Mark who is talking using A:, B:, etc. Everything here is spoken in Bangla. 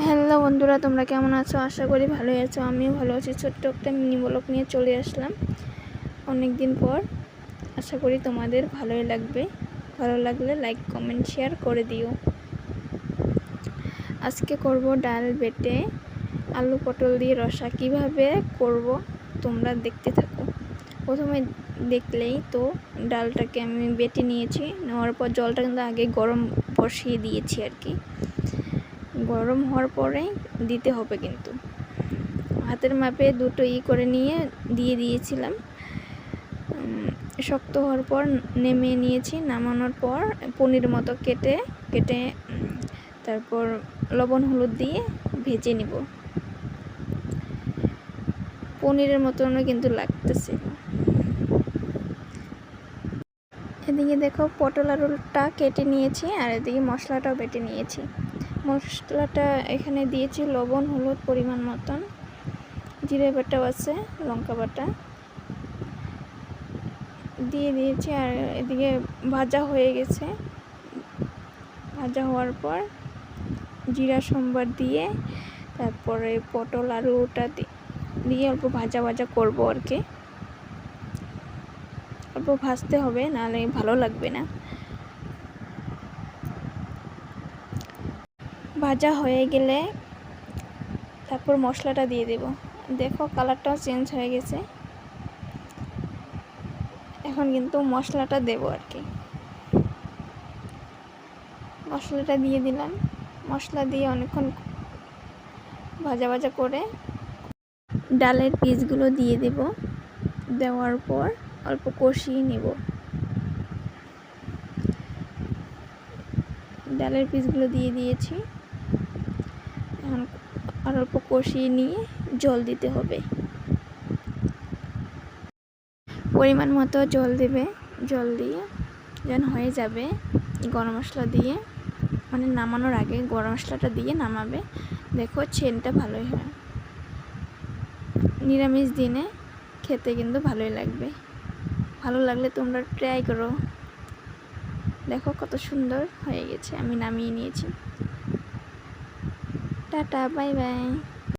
A: হ্যালো বন্ধুরা, তোমরা কেমন আছো? আশা করি ভালোই আছো। আমিও ভালো আছি। ছোট্ট একটা মিনি ব্লগ নিয়ে চলে আসলাম অনেক দিন পর। আশা করি তোমাদের ভালোই লাগবে। ভালো লাগলে লাইক কমেন্ট শেয়ার করে দিও। আজকে করব ডাল বেটে আলু পটল দিয়ে রসা। কিভাবে করব তোমরা দেখতে থাকো। প্রথমে দেখলেই তো ডালটাকে আমি বেটে নিয়েছি। নেওয়ার পর জলটা কিন্তু আগে গরম বসিয়ে দিয়েছি আর কি। গরম হওয়ার পরে দিতে হবে, কিন্তু হাতের মাপে দুটো করে নিয়ে দিয়ে দিয়েছিলাম। শক্ত হওয়ার পর নেমে নিয়েছি। নামানোর পর পনির মতো কেটে কেটে তারপর লবণ হলুদ দিয়ে ভেজে নিব। পনিরের মতনও কিন্তু লাগতেছে। এদিকে দেখো পটল আলুটা কেটে নিয়েছি, আর এদিকে মশলাটাও বেটে নিয়েছি। মশলাটা এখানে দিয়েছি লবণ হলুদ পরিমাণ মতন, জিরে বাটাও আছে, লঙ্কা বাটা দিয়ে দিয়েছি। আর এদিকে ভাজা হয়ে গেছে। ভাজা হওয়ার পর জিরা সম্বার দিয়ে তারপরে পটল আলুটা দিয়ে অল্প ভাজা ভাজা করবো আর কি। অল্প ভাজতে হবে, নাহলে ভালো লাগবে না। ভাজা হয়ে গেলে তারপর মশলাটা দিয়ে দেব। দেখো কালারটাও চেঞ্জ হয়ে গেছে। এখন কিন্তু মশলাটা দেব আর কি। মশলাটা দিয়ে দিলাম। মশলা দিয়ে অনেকক্ষণ ভাজা ভাজা করে ডালের পিসগুলো দিয়ে দেব। দেওয়ার পর অল্প কষিয়ে নেব। ডালের পিসগুলো দিয়ে দিয়েছি। এখন আর অল্প কষিয়ে নিয়ে জল দিতে হবে। পরিমাণ মতো জল দেবে। জল দিয়ে যেন হয়ে যাবে, গরম মশলা দিয়ে মানে নামানোর আগে গরম মশলাটা দিয়ে নামাবে। দেখো সেন্টটা ভালোই হয়। নিরামিষ দিনে খেতে কিন্তু ভালোই লাগবে। ভালো লাগলে তোমরা ট্রাই করো। দেখো কত সুন্দর হয়ে গেছে। আমি নামিয়ে নিয়েছি। Tata, bye bye.